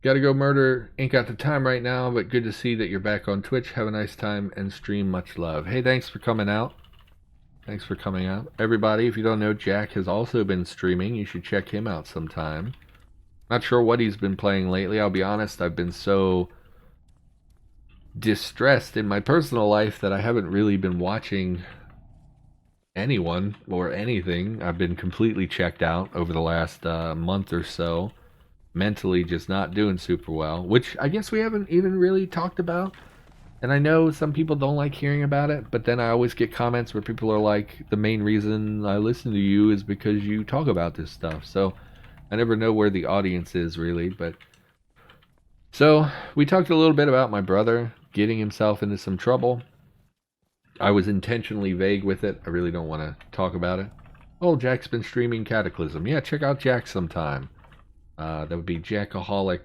Gotta go murder. Ain't got the time right now, but good to see that you're back on Twitch. Have a nice time and stream. Much love. Hey, thanks for coming out. Thanks for coming out. Everybody, if you don't know, Jack has also been streaming. You should check him out sometime. Not sure what he's been playing lately. I'll be honest, I've been so distressed in my personal life that I haven't really been watching anyone or anything. I've been completely checked out over the last month or so. Mentally just not doing super well, which I guess we haven't even really talked about. And I know some people don't like hearing about it, but then I always get comments where people are like, the main reason I listen to you is because you talk about this stuff. So I never know where the audience is really, but so we talked a little bit about my brother getting himself into some trouble. I was intentionally vague with it. I really don't want to talk about it. Oh, Jack's been streaming Cataclysm. Yeah, check out Jack sometime. That would be Jackaholic.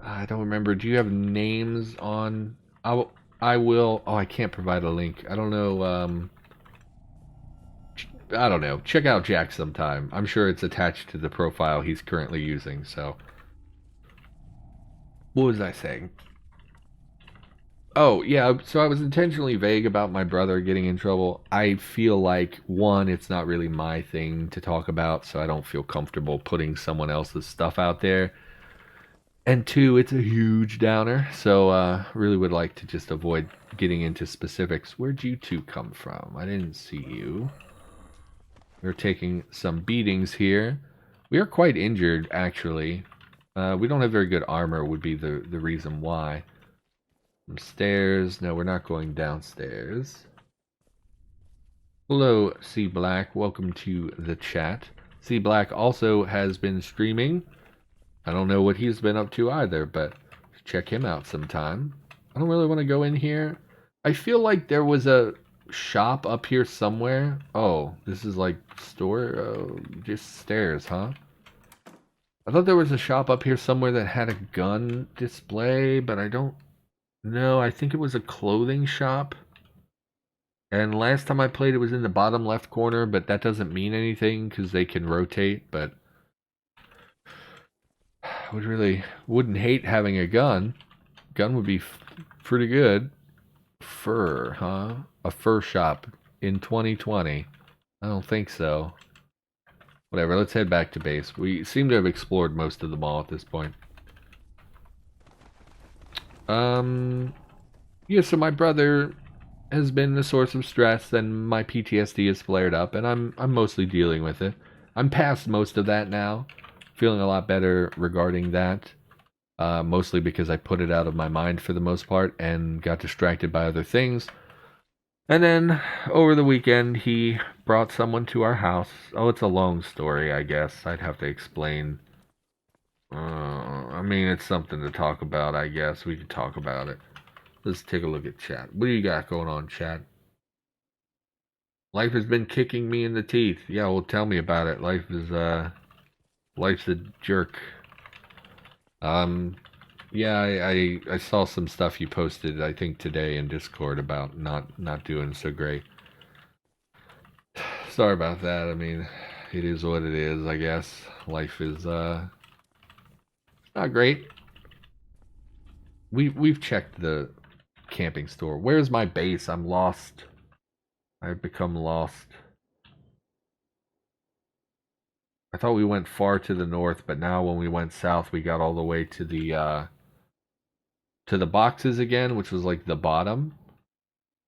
I don't remember. Do you have names on? I will. Oh, I can't provide a link. I don't know. I don't know. Check out Jack sometime. I'm sure it's attached to the profile he's currently using. So, what was I saying? Oh, yeah. So I was intentionally vague about my brother getting in trouble. I feel like, one, it's not really my thing to talk about, so I don't feel comfortable putting someone else's stuff out there. And two, it's a huge downer, so really would like to just avoid getting into specifics. Where'd you two come from? I didn't see you. We're taking some beatings here. We are quite injured, actually. We don't have very good armor, would be the reason why. Some stairs. No, we're not going downstairs. Hello, C Black. Welcome to the chat. C Black also has been streaming. I don't know what he's been up to either, but check him out sometime. I don't really want to go in here. I feel like there was a shop up here somewhere. Oh, this is like store, just stairs, huh? I thought there was a shop up here somewhere that had a gun display, but I don't know. I think it was a clothing shop. And last time I played, it was in the bottom left corner, but that doesn't mean anything because they can rotate, but I wouldn't hate having a gun. Gun would be pretty good. Fur, huh? A fur shop in 2020. I don't think so. Whatever, let's head back to base. We seem to have explored most of the mall at this point. Yeah, so my brother has been a source of stress and my PTSD has flared up and I'm mostly dealing with it. I'm past most of that now. Feeling a lot better regarding that. Mostly because I put it out of my mind for the most part and got distracted by other things. And then over the weekend, he brought someone to our house. Oh, it's a long story, I guess. I'd have to explain. I mean, it's something to talk about, I guess. We could talk about it. Let's take a look at chat. What do you got going on, chat? Life has been kicking me in the teeth. Yeah, well, tell me about it. Life's a jerk. Yeah, I saw some stuff you posted, I think today in Discord about not doing so great. Sorry about that. I mean, it is what it is, I guess. Life is not great. We've checked the camping store. Where's my base? I'm lost. I've become lost. I thought we went far to the north, but now when we went south, we got all the way to the boxes again, which was like the bottom.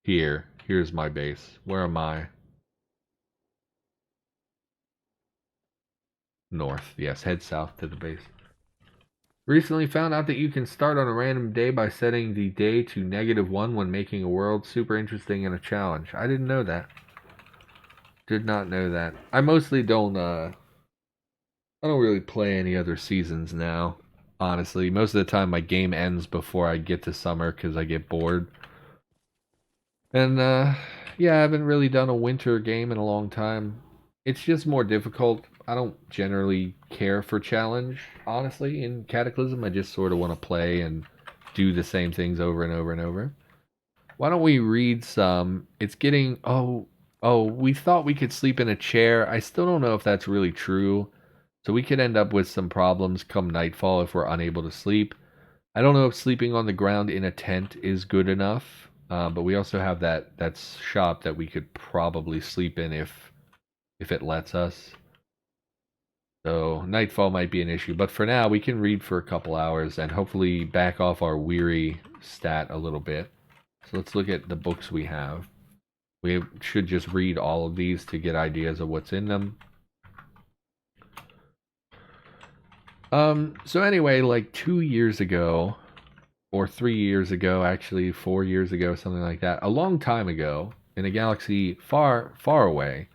Here's my base. Where am I? North. Yes, head south to the base. Recently found out that you can start on a random day by setting the day to -1 when making a world. Super interesting and a challenge. I didn't know that. Did not know that. I mostly don't I don't really play any other seasons now. Honestly, most of the time my game ends before I get to summer because I get bored. And yeah, I haven't really done a winter game in a long time. It's just more difficult. I don't generally care for challenge, honestly, in Cataclysm. I just sort of want to play and do the same things over and over and over. Why don't we read some? It's getting... Oh, we thought we could sleep in a chair. I still don't know if that's really true. So we could end up with some problems come nightfall if we're unable to sleep. I don't know if sleeping on the ground in a tent is good enough, but we also have that shop that we could probably sleep in if it lets us. So nightfall might be an issue, but for now we can read for a couple hours and hopefully back off our weary stat a little bit. So let's look at the books we have. We should just read all of these to get ideas of what's in them. So anyway, like 2 years ago, or 3 years ago, actually 4 years ago, something like that, a long time ago, in a galaxy far, far away,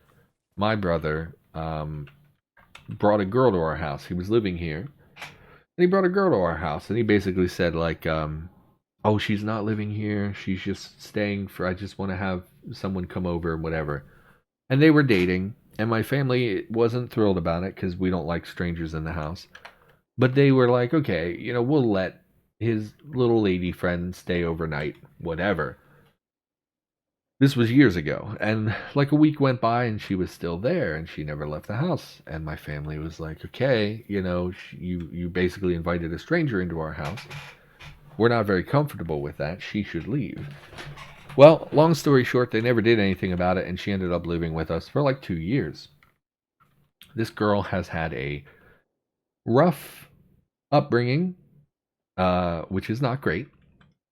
my brother brought a girl to our house. He was living here, and he brought a girl to our house, and he basically said like, oh, she's not living here. She's just staying for, I just want to have someone come over and whatever. And they were dating, and my family wasn't thrilled about it because we don't like strangers in the house. But they were like, okay, you know, we'll let his little lady friend stay overnight, whatever. This was years ago, and like a week went by and she was still there and she never left the house. And my family was like, okay, you know, you basically invited a stranger into our house. We're not very comfortable with that. She should leave. Well, long story short, they never did anything about it, and she ended up living with us for like 2 years. This girl has had a rough upbringing, which is not great,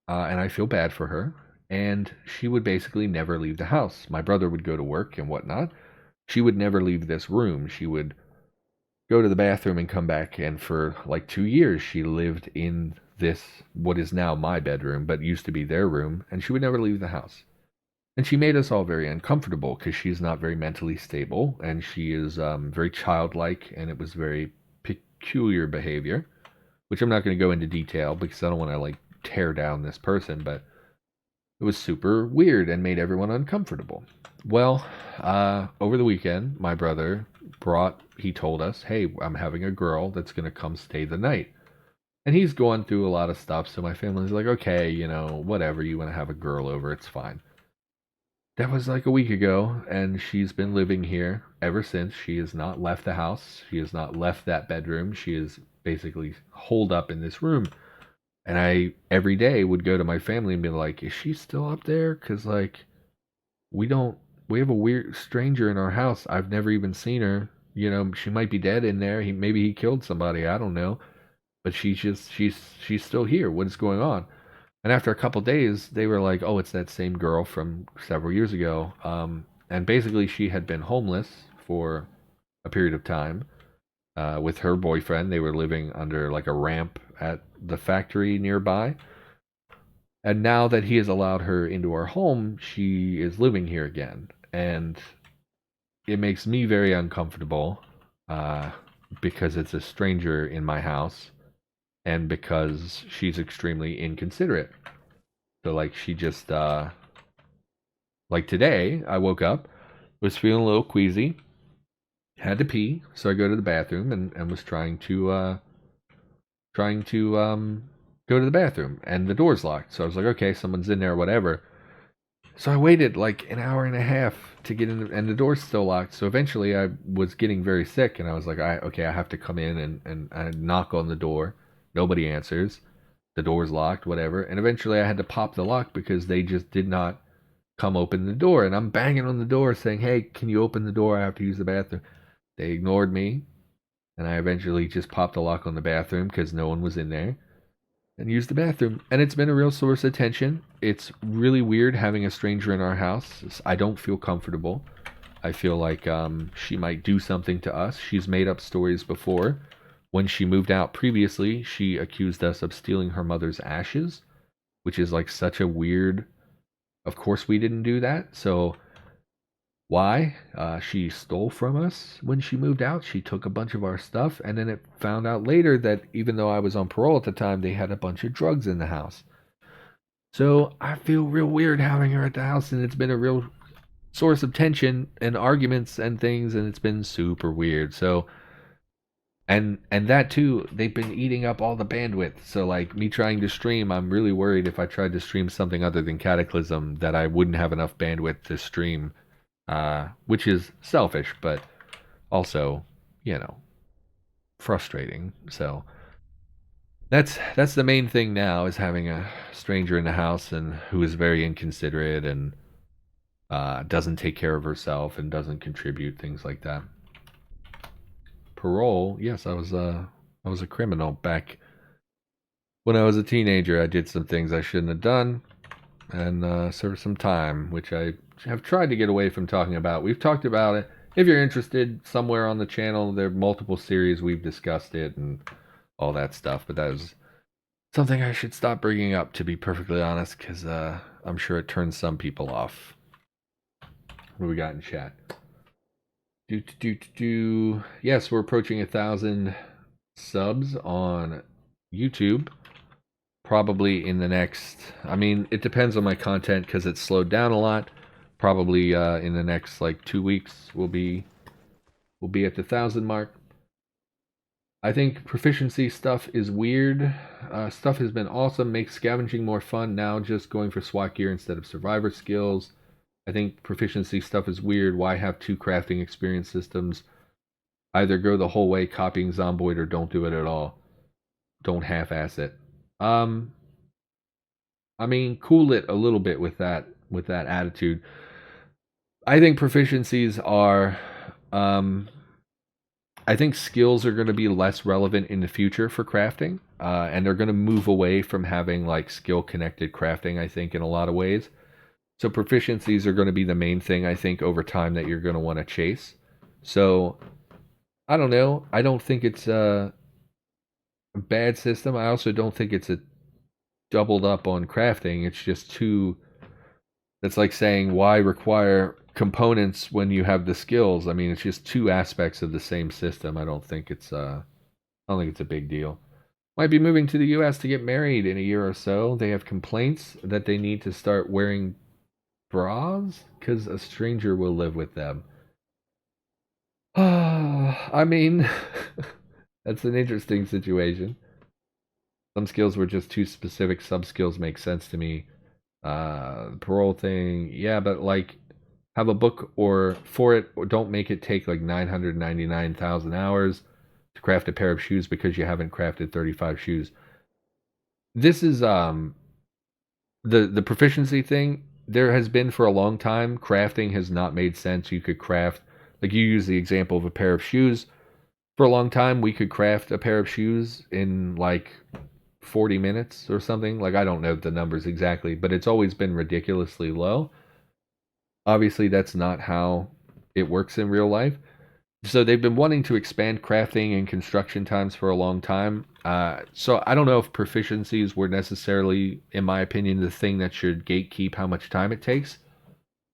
and I feel bad for her. And she would basically never leave the house. My brother would go to work and whatnot. She would never leave this room. She would go to the bathroom and come back, and for like 2 years she lived in this, what is now my bedroom, but used to be their room, and she would never leave the house. And she made us all very uncomfortable because she's not very mentally stable, and she is very childlike, and it was very peculiar behavior, which I'm not going to go into detail because I don't want to like tear down this person, but it was super weird and made everyone uncomfortable. Well, over the weekend, my brother he told us, hey, I'm having a girl that's going to come stay the night. And he's going through a lot of stuff, so my family's like, okay, you know, whatever, you want to have a girl over, it's fine. That was like a week ago, and she's been living here ever since. She has not left the house. She has not left that bedroom. She is basically holed up in this room. And I, every day, would go to my family and be like, is she still up there? Because, like, we have a weird stranger in our house. I've never even seen her. You know, she might be dead in there. Maybe he killed somebody. I don't know. But she's still here. What is going on? And after a couple days, they were like, oh, it's that same girl from several years ago. And basically, she had been homeless for a period of time with her boyfriend. They were living under like a ramp at the factory nearby. And now that he has allowed her into our home, she is living here again. And it makes me very uncomfortable because it's a stranger in my house and because she's extremely inconsiderate. So, like, she just, like today, I woke up, was feeling a little queasy, had to pee, so I go to the bathroom and was trying to go to the bathroom, and the door's locked. So I was like, okay, someone's in there or whatever. So I waited like an hour and a half to get in, and the door's still locked. So eventually I was getting very sick, and I was like, okay, I have to come in and I knock on the door. Nobody answers. The door's locked, whatever. And eventually I had to pop the lock because they just did not come open the door. And I'm banging on the door saying, hey, can you open the door? I have to use the bathroom. They ignored me. And I eventually just popped the lock on the bathroom because no one was in there and used the bathroom. And it's been a real source of tension. It's really weird having a stranger in our house. I don't feel comfortable. I feel like she might do something to us. She's made up stories before. When she moved out previously, she accused us of stealing her mother's ashes, which is like such a weird... Of course we didn't do that. So why? She stole from us when she moved out. She took a bunch of our stuff, and then it found out later that even though I was on parole at the time, they had a bunch of drugs in the house. So I feel real weird having her at the house, and it's been a real source of tension and arguments and things, and it's been super weird. So and that too, they've been eating up all the bandwidth. So like me trying to stream, I'm really worried if I tried to stream something other than Cataclysm that I wouldn't have enough bandwidth to stream, which is selfish, but also, you know, frustrating. So that's the main thing now, is having a stranger in the house and who is very inconsiderate and doesn't take care of herself and doesn't contribute, things like that. Parole, yes, I was a criminal back when I was a teenager. I did some things I shouldn't have done and served some time, which I have tried to get away from talking about. We've talked about it. If you're interested, somewhere on the channel, there are multiple series we've discussed it and all that stuff, but that is something I should stop bringing up, to be perfectly honest, because I'm sure it turns some people off. What do we got in chat? Yes, we're approaching 1,000 subs on YouTube. Probably in the next, I mean, it depends on my content because it's slowed down a lot. Probably in the next like 2 weeks we'll be at the 1,000 mark. I think proficiency stuff is weird. Stuff has been awesome, makes scavenging more fun. Now just going for SWAT gear instead of survivor skills. I think proficiency stuff is weird. Why have 2 crafting experience systems? Either go the whole way copying Zomboid or don't do it at all. Don't half-ass it. I mean, cool it a little bit with that attitude. I think proficiencies are I think skills are going to be less relevant in the future for crafting, and they're going to move away from having like skill connected crafting, I think, in a lot of ways. So proficiencies are going to be the main thing, I think, over time that you're going to want to chase. So I don't know. I don't think it's a bad system. I also don't think it's a doubled up on crafting. It's just too. It's like saying, why require components when you have the skills? I mean, it's just 2 aspects of the same system. I don't think it's a big deal. Might be moving to the US to get married in a year or so. They have complaints that they need to start wearing bras because a stranger will live with them. I mean, that's an interesting situation. Some skills were just too specific. Some skills make sense to me. Parole thing, yeah, but like, have a book or for it, or don't make it take like 999,000 hours to craft a pair of shoes because you haven't crafted 35 shoes. This is the proficiency thing. There has been for a long time, crafting has not made sense. You could craft, like you use the example of a pair of shoes. For a long time, we could craft a pair of shoes in like 40 minutes or something. Like, I don't know the numbers exactly, but it's always been ridiculously low. Obviously, that's not how it works in real life. So they've been wanting to expand crafting and construction times for a long time. So I don't know if proficiencies were necessarily, in my opinion, the thing that should gatekeep how much time it takes.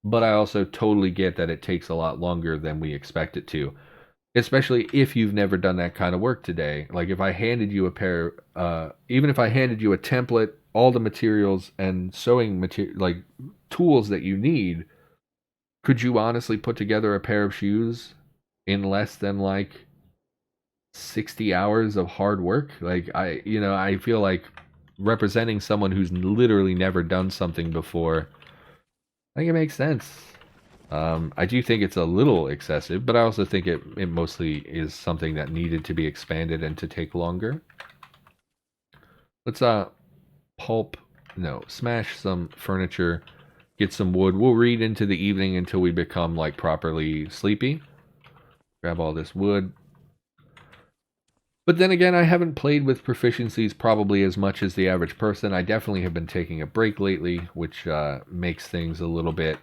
But I also totally get that it takes a lot longer than we expect it to. Especially if you've never done that kind of work today. Like if I handed you a pair, even if I handed you a template, all the materials and sewing material, like tools that you need, could you honestly put together a pair of shoes in less than like 60 hours of hard work? Like I feel like representing someone who's literally never done something before, I think it makes sense. I do think it's a little excessive, but I also think it mostly is something that needed to be expanded and to take longer. Let's smash some furniture, get some wood. We'll read into the evening until we become like properly sleepy. Grab all this wood. But then again, I haven't played with proficiencies probably as much as the average person. I definitely have been taking a break lately, which makes things a little bit.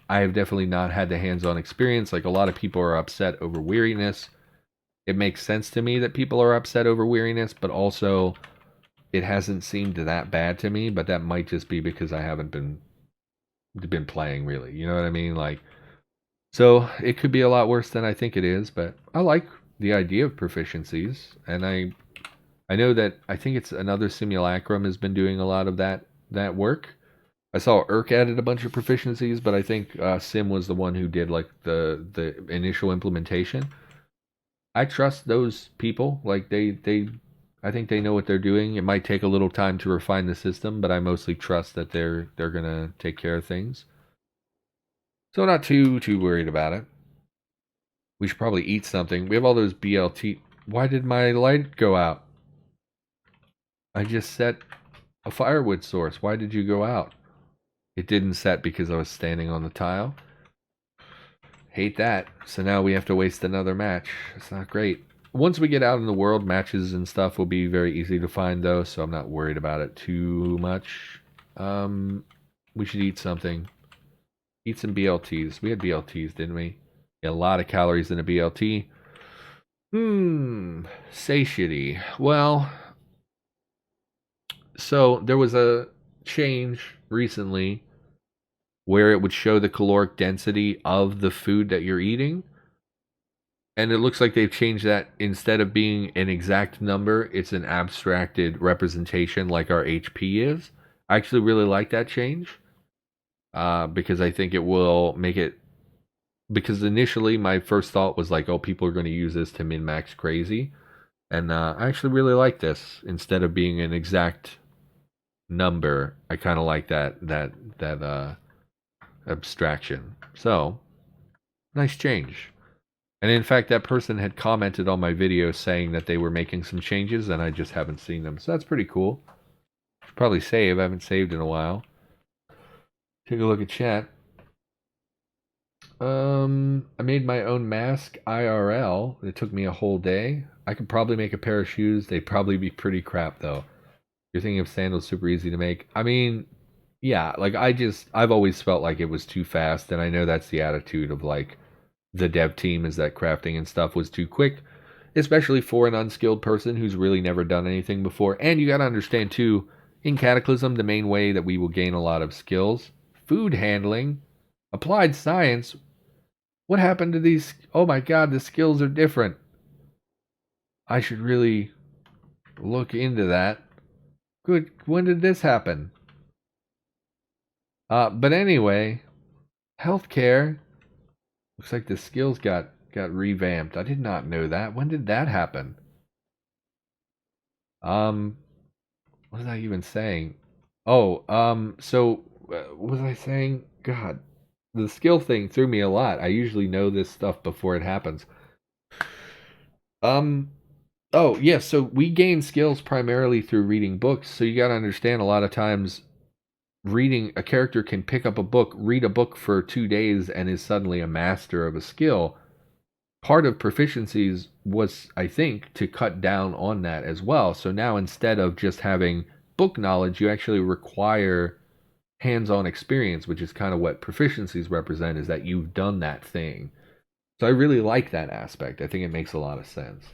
I have definitely not had the hands-on experience. Like a lot of people are upset over weariness. It makes sense to me that people are upset over weariness, but also it hasn't seemed that bad to me. But that might just be because I haven't been playing really. You know what I mean? Like, so it could be a lot worse than I think it is. But I like the idea of proficiencies, and I know that I think it's another simulacrum has been doing a lot of that work. I saw Urk added a bunch of proficiencies, but I think Sim was the one who did like the initial implementation. I trust those people. Like I think they know what they're doing. It might take a little time to refine the system, but I mostly trust that they're gonna take care of things. So I'm not too worried about it. We should probably eat something. We have all those BLT Why did my light go out? I just set a firewood source. Why did you go out? It didn't set because I was standing on the tile. Hate that. So now we have to waste another match. It's not great. Once we get out in the world, matches and stuff will be very easy to find though, so I'm not worried about it too much. We should eat something. Eat some BLTs. We had BLTs, didn't we? Yeah, a lot of calories in a BLT. Satiety. Well, so there was a change recently where it would show the caloric density of the food that you're eating. And it looks like they've changed that. Instead of being an exact number, it's an abstracted representation like our HP is. I actually really like that change because I think it will make it. Because initially my first thought was like, oh, people are going to use this to min-max crazy. And I actually really like this. Instead of being an exact number, I kind of like that abstraction. So, nice change. And in fact, that person had commented on my video saying that they were making some changes, and I just haven't seen them. So that's pretty cool. Should probably save. I haven't saved in a while. Take a look at chat. I made my own mask IRL. It took me a whole day. I could probably make a pair of shoes. They'd probably be pretty crap, though. You're thinking of sandals, super easy to make. I mean, yeah, like I've always felt like it was too fast, and I know that's the attitude of like the dev team, is that crafting and stuff was too quick, especially for an unskilled person who's really never done anything before. And you got to understand too, in Cataclysm, the main way that we will gain a lot of skills, food handling, applied science. What happened to these? Oh my god, the skills are different. I should really look into that. Good, when did this happen? But anyway, healthcare. Looks like the skills got revamped. I did not know that. When did that happen? What was I even saying? Oh, so what was I saying? God, the skill thing threw me a lot. I usually know this stuff before it happens. Oh, yeah, so we gain skills primarily through reading books. So you got to understand a lot of times reading, a character can pick up a book, read a book for 2 days, and is suddenly a master of a skill. Part of proficiencies was, I think, to cut down on that as well. So now instead of just having book knowledge, you actually require hands-on experience, which is kind of what proficiencies represent, is that you've done that thing. So I really like that aspect. I think it makes a lot of sense.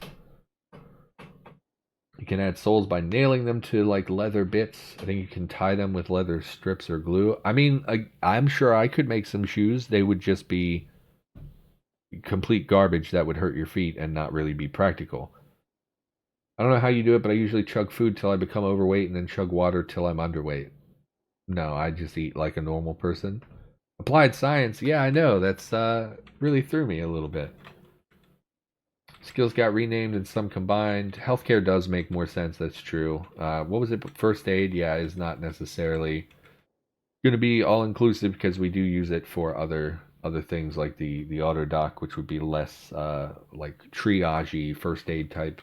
You can add souls by nailing them to like leather bits. I think you can tie them with leather strips or glue. I mean, I'm sure I could make some shoes. They would just be complete garbage that would hurt your feet and not really be practical. I don't know how you do it, but I usually chug food till I become overweight and then chug water till I'm underweight. No, I just eat like a normal person. Applied science, yeah, I know. That's really threw me a little bit. Skills got renamed and some combined. Healthcare does make more sense, that's true. What was it? First aid, yeah, is not necessarily going to be all-inclusive because we do use it for other things like the auto dock, which would be less like triage first aid type,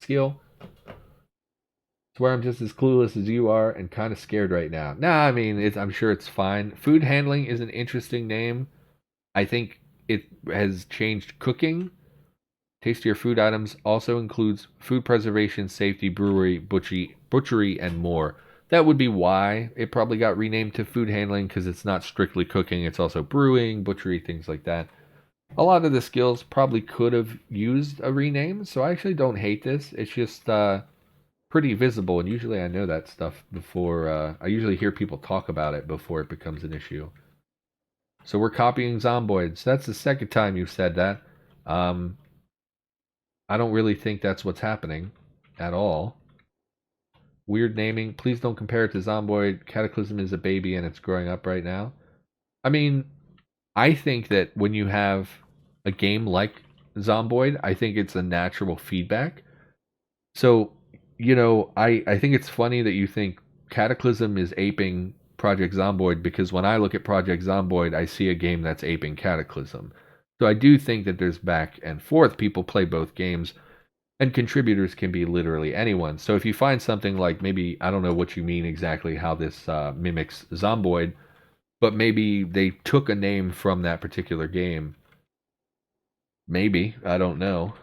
skill. Swear I'm just as clueless as you are and kind of scared right now. Nah, I mean, I'm sure it's fine. Food handling is an interesting name. I think it has changed cooking. Tastier food items also includes food preservation, safety, brewery, butchery, and more. That would be why it probably got renamed to food handling, because it's not strictly cooking. It's also brewing, butchery, things like that. A lot of the skills probably could have used a rename, so I actually don't hate this. It's just pretty visible, and usually I know that stuff before. I usually hear people talk about it before it becomes an issue. So we're copying zomboids. That's the second time you've said that. I don't really think that's what's happening at all. Weird naming. Please don't compare it to Zomboid. Cataclysm is a baby and it's growing up right now. I mean, I think that when you have a game like Zomboid, I think it's a natural feedback. So, I think it's funny that you think Cataclysm is aping Project Zomboid, because when I look at Project Zomboid, I see a game that's aping Cataclysm. So I do think that there's back and forth. People play both games, and contributors can be literally anyone. So if you find something like, maybe, I don't know what you mean exactly how this mimics Zomboid, but maybe they took a name from that particular game. Maybe, I don't know.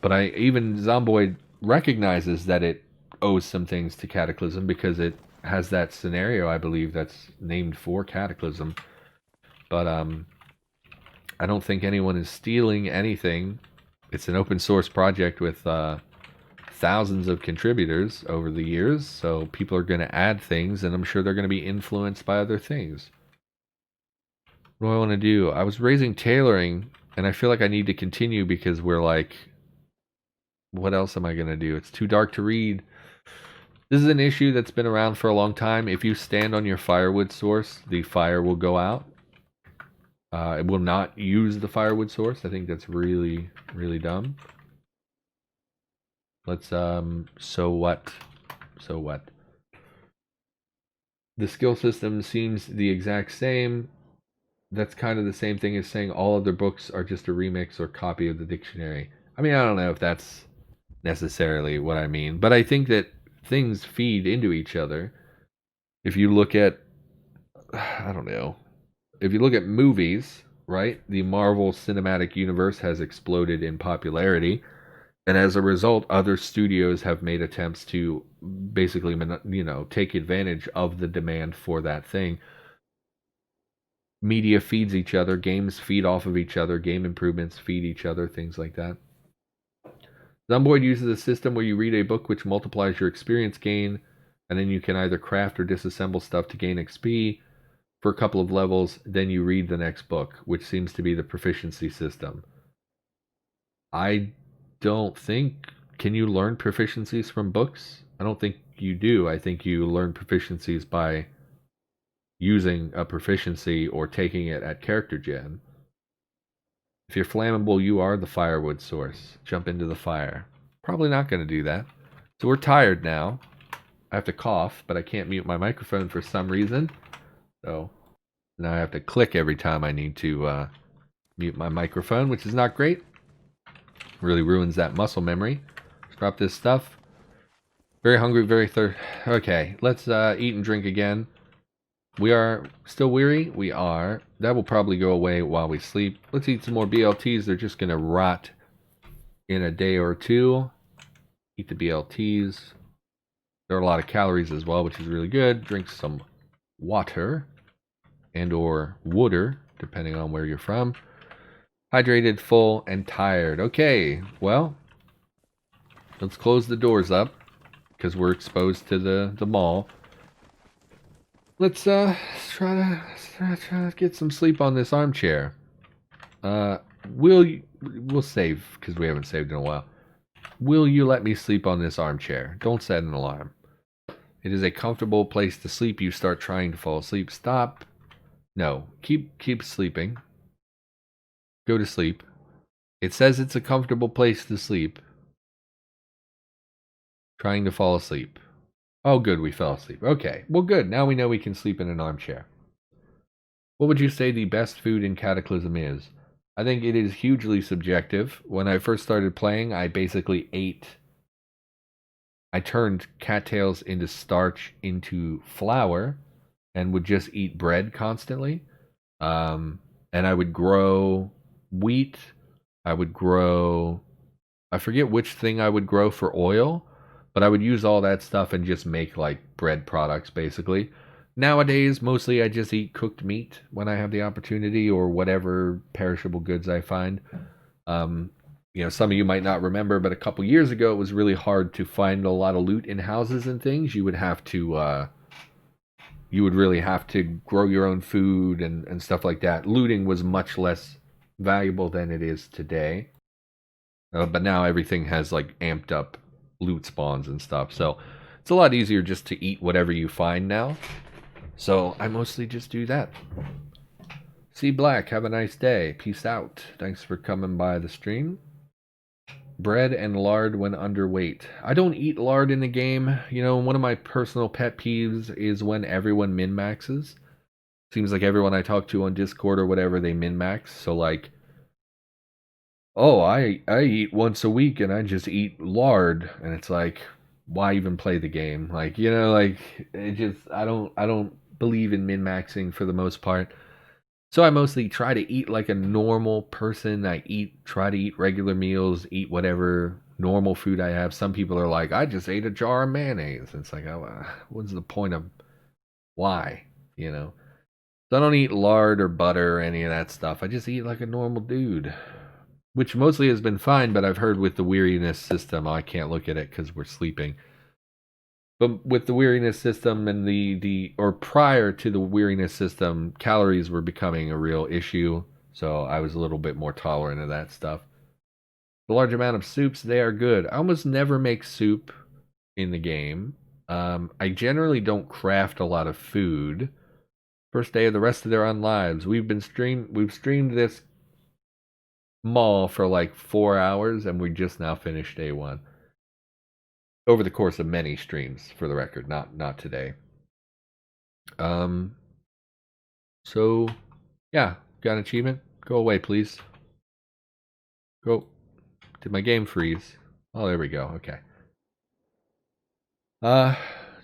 But even Zomboid recognizes that it owes some things to Cataclysm, because it has that scenario, I believe, that's named for Cataclysm. But I don't think anyone is stealing anything. It's an open source project with thousands of contributors over the years, so people are going to add things, and I'm sure they're going to be influenced by other things. What do I want to do? I was raising tailoring, and I feel like I need to continue because we're like, what else am I going to do? It's too dark to read. This is an issue that's been around for a long time. If you stand on your firewood source, the fire will go out. It will not use the firewood source. I think that's really, really dumb. Let's, so what? So what? The skill system seems the exact same. That's kind of the same thing as saying all of their books are just a remix or copy of the dictionary. I mean, I don't know if that's necessarily what I mean, but I think that things feed into each other. If you look at, I don't know, if you look at movies, right? The Marvel Cinematic Universe has exploded in popularity, and as a result, other studios have made attempts to basically, take advantage of the demand for that thing. Media feeds each other, games feed off of each other, game improvements feed each other, things like that. Zomboid uses a system where you read a book which multiplies your experience gain, and then you can either craft or disassemble stuff to gain XP for a couple of levels, then you read the next book, which seems to be the proficiency system. I don't think, can you learn proficiencies from books? I don't think you do. I think you learn proficiencies by using a proficiency or taking it at character gen. If you're flammable, you are the firewood source. Jump into the fire. Probably not going to do that. So we're tired now. I have to cough, but I can't mute my microphone for some reason. So now I have to click every time I need to mute my microphone, which is not great. Really ruins that muscle memory. Let's drop this stuff. Very hungry, very thirsty. Okay, let's eat and drink again. We are still weary? We are. That will probably go away while we sleep. Let's eat some more BLTs. They're just going to rot in a day or two. Eat the BLTs. There are a lot of calories as well, which is really good. Drink some water and or water, depending on where you're from. Hydrated, full, and tired. Okay, well, let's close the doors up because we're exposed to the mall. Let's try to get some sleep on this armchair. We'll save because we haven't saved in a while. Will you let me sleep on this armchair? Don't set an alarm. It is a comfortable place to sleep. You start trying to fall asleep. Stop. No, keep sleeping. Go to sleep. It says it's a comfortable place to sleep. Trying to fall asleep. Oh, good, we fell asleep. Okay, well, good. Now we know we can sleep in an armchair. What would you say the best food in Cataclysm is? I think it is hugely subjective. When I first started playing, I basically I turned cattails into starch into flour and would just eat bread constantly. And I would grow wheat. I forget which thing I would grow for oil, but I would use all that stuff and just make like bread products basically. Nowadays, mostly I just eat cooked meat when I have the opportunity, or whatever perishable goods I find. Some of you might not remember, but a couple years ago, it was really hard to find a lot of loot in houses and things. You would really have to grow your own food and stuff like that. Looting was much less valuable than it is today. But now everything has like amped up loot spawns and stuff. So it's a lot easier just to eat whatever you find now. So I mostly just do that. See Black, have a nice day. Peace out. Thanks for coming by the stream. Bread and lard when underweight. I don't eat lard in the game. One of my personal pet peeves is when everyone min-maxes. Seems like everyone I talk to on Discord or whatever, they min-max. So like, oh, I eat once a week and I just eat lard, and it's like, why even play the game? Like, like it just I don't believe in min-maxing for the most part. So I mostly try to eat like a normal person. Try to eat regular meals, eat whatever normal food I have. Some people are like, I just ate a jar of mayonnaise. It's like, oh, what's the point of why? You know. So I don't eat lard or butter or any of that stuff. I just eat like a normal dude, which mostly has been fine. But I've heard with the weariness system, I can't look at it because we're sleeping. But with the weariness system and or prior to the weariness system, calories were becoming a real issue. So I was a little bit more tolerant of that stuff. The large amount of soups, they are good. I almost never make soup in the game. I generally don't craft a lot of food. First day of the rest of their unlives. We've streamed this mall for like 4 hours, and we just now finished day one. Over the course of many streams, for the record, not today. Um, so yeah, got an achievement. Go away, please. Go. Did my game freeze? Oh, there we go. Okay. Uh,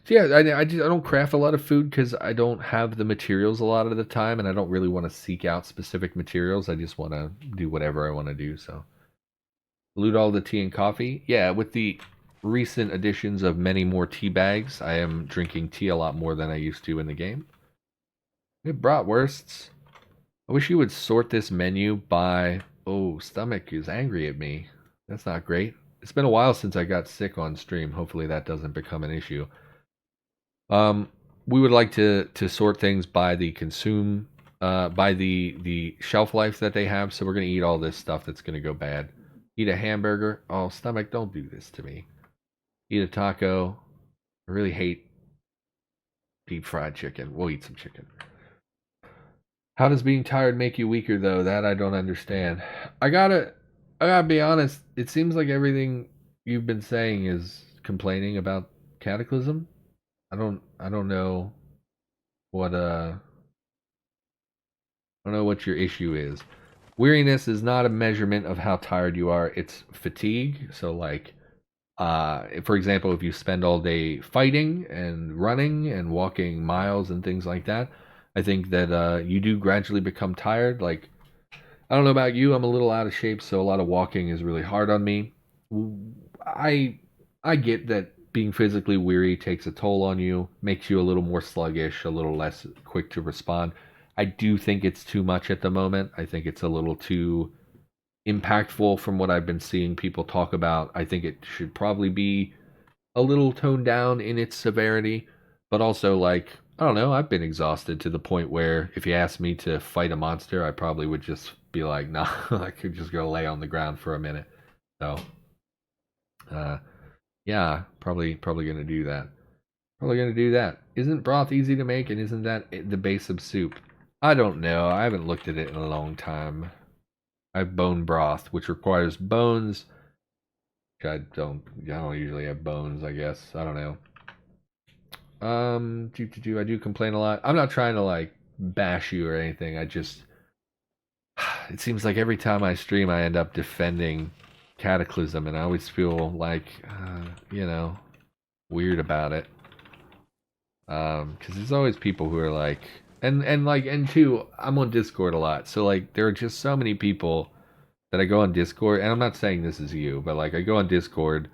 so yeah, I don't craft a lot of food because I don't have the materials a lot of the time, and I don't really want to seek out specific materials. I just want to do whatever I want to do. So, loot all the tea and coffee. Yeah, with the recent additions of many more tea bags, I am drinking tea a lot more than I used to in the game. We have bratwursts. I wish you would sort this menu by. Oh, stomach is angry at me. That's not great. It's been a while since I got sick on stream. Hopefully that doesn't become an issue. We would like to sort things by the by the shelf life that they have. So we're gonna eat all this stuff that's gonna go bad. Eat a hamburger. Oh, stomach, don't do this to me. Eat a taco. I really hate deep fried chicken. We'll eat some chicken. How does being tired make you weaker though? That I don't understand. I gotta I gotta be honest, it seems like everything you've been saying is complaining about Cataclysm. I don't know what I don't know what your issue is. Weariness is not a measurement of how tired you are. It's fatigue. So like for example, if you spend all day fighting and running and walking miles and things like that, I think that you do gradually become tired. Like I don't know about you, I'm a little out of shape, so a lot of walking is really hard on me. I I get that being physically weary takes a toll on you, makes you a little more sluggish, a little less quick to respond. I do think it's too much at the moment. I think it's a little too impactful from what I've been seeing people talk about. I think it should probably be a little toned down in its severity, but also like I don't know, I've been exhausted to the point where if you asked me to fight a monster, I probably would just be like, nah, I could just go lay on the ground for a minute. So, uh, yeah, probably gonna do that. Probably gonna do that. Isn't broth easy to make, and isn't that the base of soup? I don't know. I haven't looked at it in a long time. I have bone broth, which requires bones. Which I don't usually have bones. I guess I don't know. I do complain a lot. I'm not trying to like bash you or anything. I just it seems like every time I stream, I end up defending Cataclysm, and I always feel like weird about it. Because there's always people who are like, and two, I'm on Discord a lot, so like there are just so many people that I go on Discord, and I'm not saying this is you, but like I go on Discord,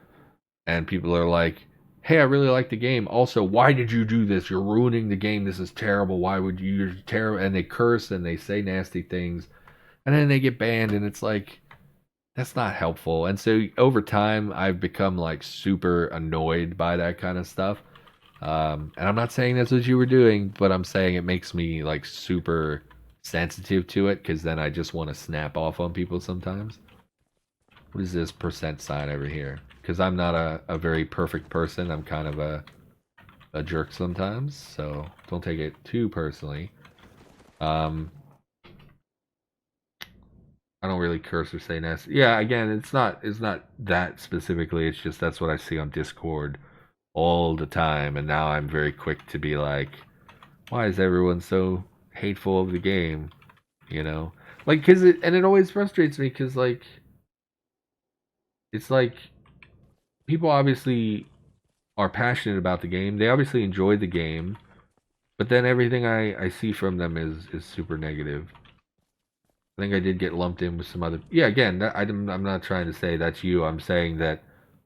and people are like, "Hey, I really like the game. Also, why did you do this? You're ruining the game. This is terrible. Why would you? You're terrible." And they curse and they say nasty things, and then they get banned, and it's like that's not helpful. And so over time, I've become like super annoyed by that kind of stuff. And I'm not saying that's what you were doing, but I'm saying it makes me like super sensitive to it because then I just want to snap off on people sometimes. What is this percent sign over here? Because I'm not a very perfect person. I'm kind of a jerk sometimes, so don't take it too personally. I don't really curse or say nasty. Yeah, again, it's not that specifically. It's just that's what I see on Discord all the time, and now I'm very quick to be like, why is everyone so hateful of the game? You know, like because it always frustrates me because like it's like people obviously are passionate about the game. They obviously enjoy the game, but then everything I see from them is super negative. I think I did get lumped in with some other. Yeah, again, I'm not trying to say that's you. I'm saying that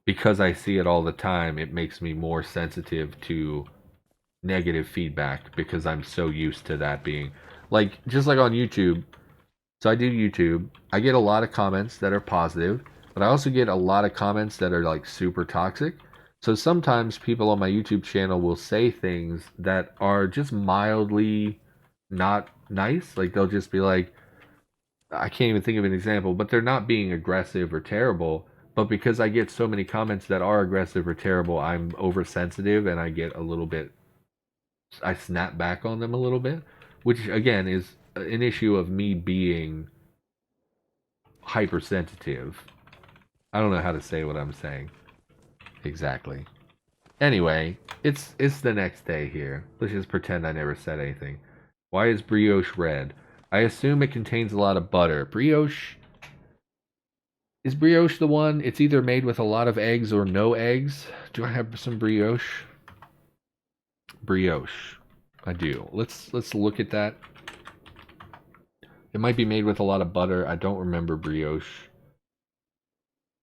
because I see it all the time, it makes me more sensitive to negative feedback because I'm so used to that being like just like on YouTube. So I do YouTube. I get a lot of comments that are positive, but I also get a lot of comments that are like super toxic. So sometimes people on my YouTube channel will say things that are just mildly not nice. Like they'll just be like, I can't even think of an example, but they're not being aggressive or terrible. But because I get so many comments that are aggressive or terrible, I'm oversensitive and I get a little bit, I snap back on them a little bit, which again is an issue of me being hypersensitive. I don't know how to say what I'm saying exactly. Anyway, it's the next day here. Let's just pretend I never said anything. Why is brioche red? I assume it contains a lot of butter. Brioche is brioche the one? It's either made with a lot of eggs or no eggs. Do I have some brioche? Brioche. I do. Let's look at that. It might be made with a lot of butter. I don't remember brioche.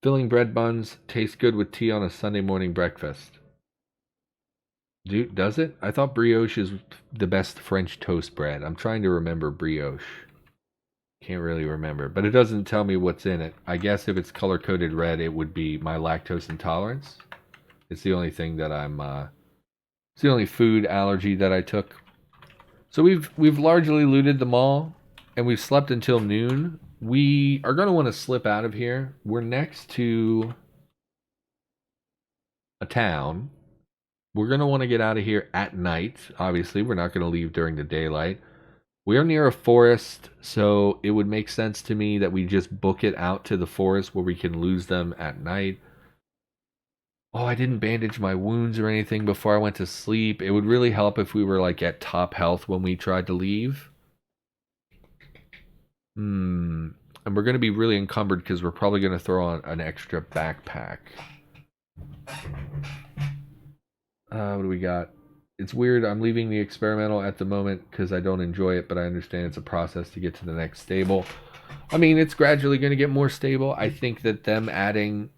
Filling bread buns tastes good with tea on a Sunday morning breakfast. Does it? I thought brioche is the best French toast bread. I'm trying to remember brioche. Can't really remember, but it doesn't tell me what's in it. I guess if it's color coded red, it would be my lactose intolerance. It's the only thing that it's the only food allergy that I took. So we've largely looted the mall, and we've slept until noon. We are gonna want to slip out of here. We're next to a town. We're gonna want to get out of here at night. Obviously, we're not gonna leave during the daylight. We are near a forest, so it would make sense to me that we just book it out to the forest where we can lose them at night. Oh, I didn't bandage my wounds or anything before I went to sleep. It would really help if we were like at top health when we tried to leave. And we're going to be really encumbered because we're probably going to throw on an extra backpack. What do we got? It's weird. I'm leaving the experimental at the moment because I don't enjoy it, but I understand it's a process to get to the next stable. I mean, it's gradually going to get more stable. I think that them adding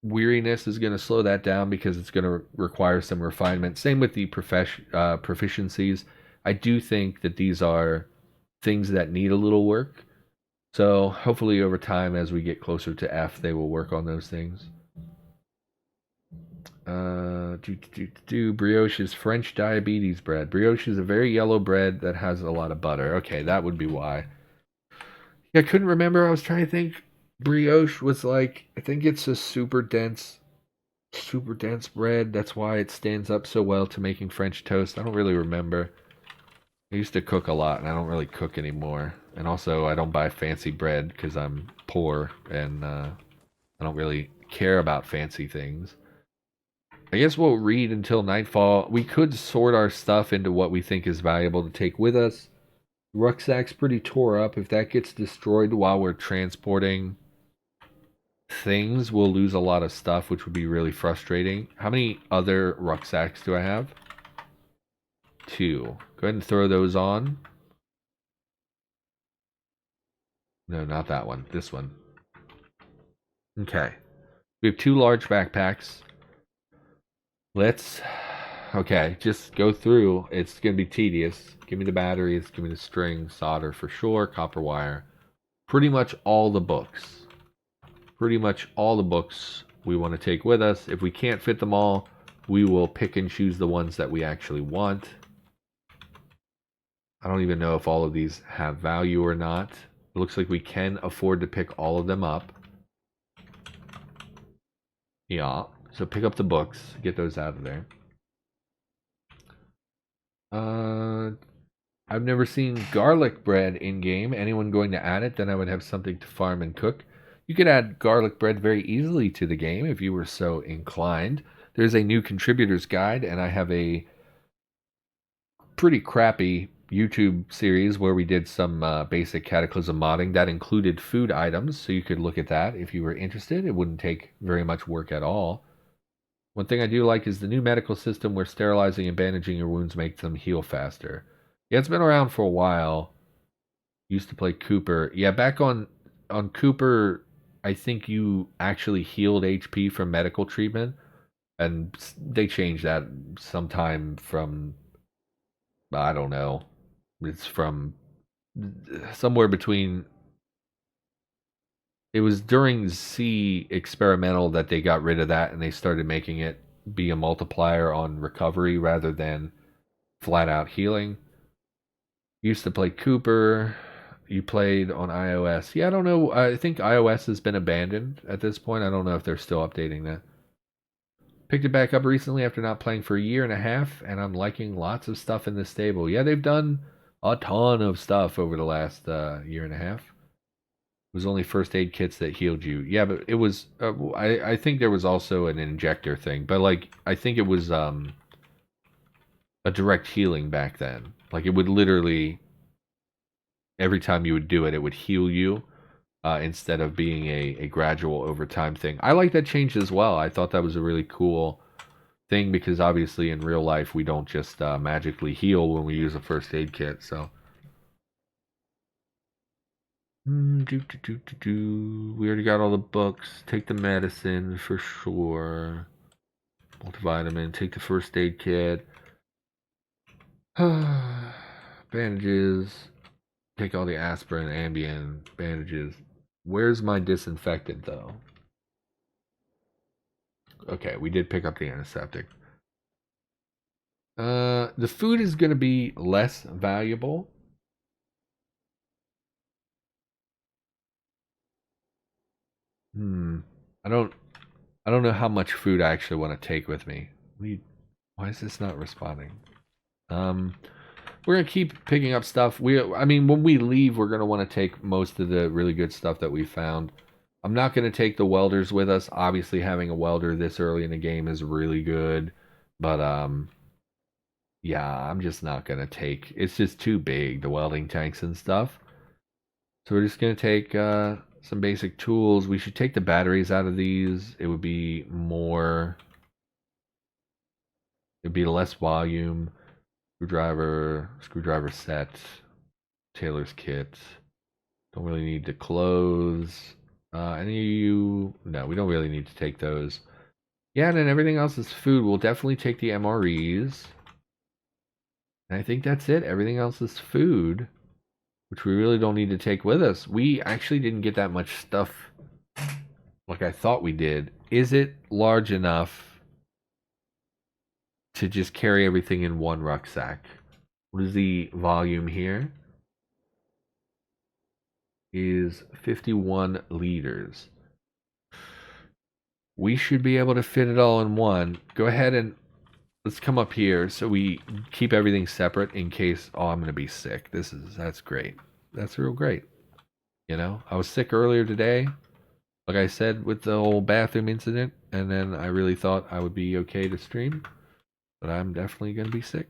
weariness is going to slow that down because it's going to require some refinement. Same with the proficiencies. I do think that these are things that need a little work. So hopefully over time, as we get closer to F, they will work on those things. Brioche is French diabetes bread. Brioche is a very yellow bread that has a lot of butter. Okay, that would be why. Yeah, I couldn't remember. I was trying to think. Brioche was like, I think it's a super dense bread. That's why it stands up so well to making French toast. I don't really remember. I used to cook a lot, and I don't really cook anymore. And also, I don't buy fancy bread because I'm poor, and I don't really care about fancy things. I guess we'll read until nightfall. We could sort our stuff into what we think is valuable to take with us. The rucksack's pretty tore up. If that gets destroyed while we're transporting things, we'll lose a lot of stuff, which would be really frustrating. How many other rucksacks do I have? 2. Go ahead and throw those on. No, not that one. This one. Okay. We have 2 large backpacks. Okay, just go through. It's going to be tedious. Give me the batteries, give me the string, solder for sure, copper wire. Pretty much all the books. Pretty much all the books we want to take with us. If we can't fit them all, we will pick and choose the ones that we actually want. I don't even know if all of these have value or not. It looks like we can afford to pick all of them up. Yeah, so pick up the books, get those out of there. I've never seen garlic bread in game. Anyone going to add it? Then I would have something to farm and cook. You could add garlic bread very easily to the game if you were so inclined. There's a new contributors guide, and I have a pretty crappy YouTube series where we did some basic Cataclysm modding that included food items, so you could look at that if you were interested. It wouldn't take very much work at all. One thing I do like is the new medical system where sterilizing and bandaging your wounds makes them heal faster. Yeah, it's been around for a while. Used to play Cooper. Yeah, back on Cooper, I think you actually healed HP from medical treatment, and they changed that sometime from, I don't know. It's from somewhere between. It was during C experimental that they got rid of that and they started making it be a multiplier on recovery rather than flat out healing. Used to play Cooper. You played on iOS. Yeah, I don't know. I think iOS has been abandoned at this point. I don't know if they're still updating that. Picked it back up recently after not playing for a year and a half, and I'm liking lots of stuff in this stable. Yeah, they've done a ton of stuff over the last year and a half. It was only first aid kits that healed you. Yeah, but it was. I think there was also an injector thing, but like I think it was a direct healing back then. Like it would literally every time you would do it, it would heal you instead of being a gradual over time thing. I like that change as well. I thought that was a really cool thing because obviously in real life we don't just magically heal when we use a first aid kit. So we already got all the books. Take the medicine for sure. Multivitamin. Take the first aid kit. Bandages. Take all the aspirin, Ambien, bandages. Where's my disinfectant though? Okay, we did pick up the antiseptic. The food is going to be less valuable. I don't know how much food I actually want to take with me. Why is this not responding? We're gonna keep picking up stuff. I mean, when we leave, we're gonna want to take most of the really good stuff that we found. I'm not gonna take the welders with us. Obviously, having a welder this early in the game is really good, but yeah, I'm just not gonna take. It's just too big, the welding tanks and stuff. So we're just gonna take some basic tools. We should take the batteries out of these. It would be more. It'd be less volume. Screwdriver set, tailor's kit. Don't really need the clothes. Any of you? No, we don't really need to take those. Yeah, and then everything else is food. We'll definitely take the MREs. And I think that's it. Everything else is food, which we really don't need to take with us. We actually didn't get that much stuff like I thought we did. Is it large enough to just carry everything in one rucksack? What is the volume here? Is 51 liters. We should be able to fit it all in one. Go ahead and let's come up here so we keep everything separate in case, oh, I'm going to be sick. That's great. That's real great. You know, I was sick earlier today, like I said, with the whole bathroom incident, and then I really thought I would be okay to stream, but I'm definitely going to be sick.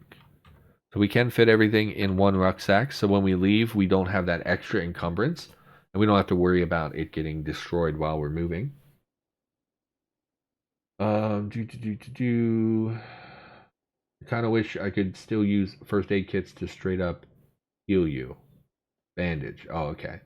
So we can fit everything in one rucksack, so when we leave, we don't have that extra encumbrance, and we don't have to worry about it getting destroyed while we're moving. I kind of wish I could still use first aid kits to straight up heal you. Bandage. Oh, okay.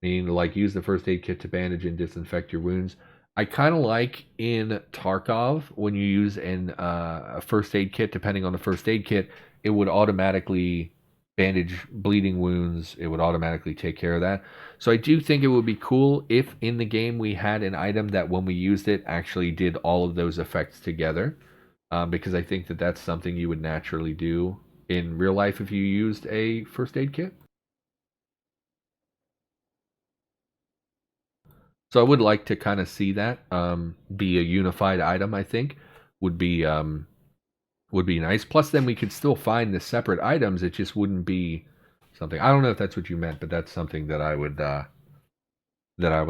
Meaning to like use the first aid kit to bandage and disinfect your wounds. I kind of like in Tarkov when you use a first aid kit, depending on the first aid kit, it would automatically bandage bleeding wounds. It would automatically take care of that. So I do think it would be cool if in the game we had an item that when we used it actually did all of those effects together. Because I think that that's something you would naturally do in real life if you used a first aid kit. So I would like to kind of see that be a unified item. I think would be nice. Plus, then we could still find the separate items. It just wouldn't be something. I don't know if that's what you meant, but that's something that I would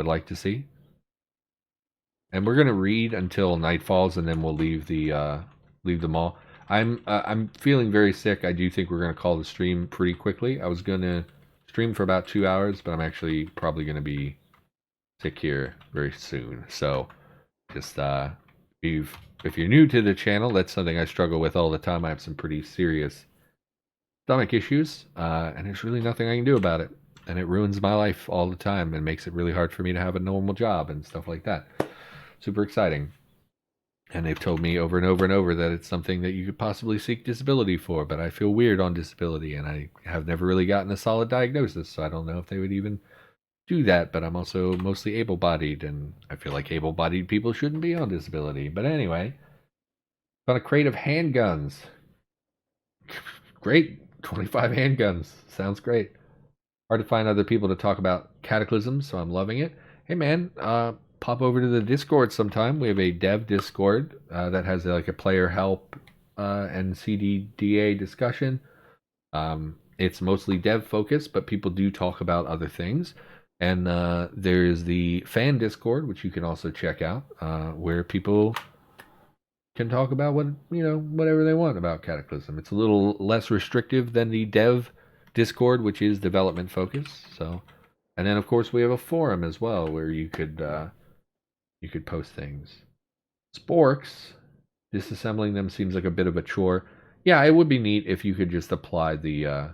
like to see. And we're gonna read until night falls, and then we'll leave the mall. I'm feeling very sick. I do think we're gonna call the stream pretty quickly. I was gonna stream for about 2 hours, but I'm actually probably gonna be sick here very soon. So just if you're new to the channel, that's something I struggle with all the time. I have some pretty serious stomach issues, and there's really nothing I can do about it. And it ruins my life all the time and makes it really hard for me to have a normal job and stuff like that. Super exciting. And they've told me over and over and over that it's something that you could possibly seek disability for, but I feel weird on disability, and I have never really gotten a solid diagnosis, so I don't know if they would even do that. But I'm also mostly able-bodied, and I feel like able-bodied people shouldn't be on disability. But anyway, found a crate of handguns. Great. 25 handguns. Sounds great. Hard to find other people to talk about Cataclysm, so I'm loving it. Hey man, pop over to the Discord sometime. We have a dev Discord that has like a player help and CDDA discussion. It's mostly dev focused, but people do talk about other things. And there's the fan Discord, which you can also check out, where people can talk about whatever they want about Cataclysm. It's a little less restrictive than the dev Discord, which is development focused. So, and then of course we have a forum as well where you could post things. Sporks, disassembling them seems like a bit of a chore. Yeah, it would be neat if you could just apply the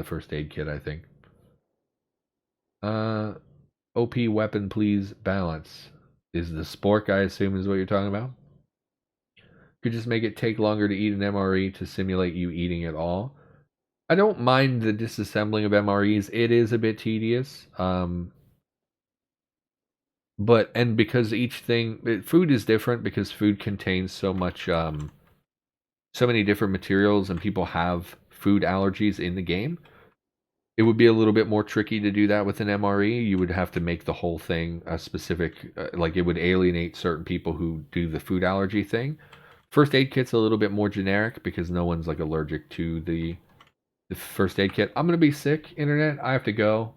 first aid kit, I think. OP weapon, please balance. Is the spork, I assume, is what you're talking about? Could just make it take longer to eat an MRE to simulate you eating it all. I don't mind the disassembling of MREs. It is a bit tedious. But because each thing, food is different because food contains so much, so many different materials, and people have food allergies in the game. It would be a little bit more tricky to do that with an MRE. You would have to make the whole thing a specific, like it would alienate certain people who do the food allergy thing. First aid kit's a little bit more generic because no one's like allergic to the first aid kit. I'm gonna be sick, internet. I have to go.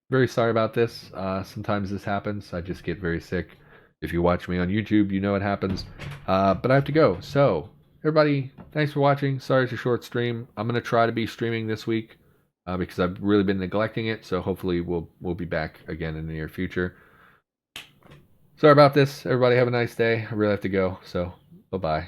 Very sorry about this. Sometimes this happens. I just get very sick. If you watch me on YouTube, you know it happens. But I have to go. So everybody, thanks for watching. Sorry it's a short stream. I'm gonna try to be streaming this week because I've really been neglecting it. So hopefully we'll be back again in the near future. Sorry about this. Everybody have a nice day. I really have to go. So bye-bye.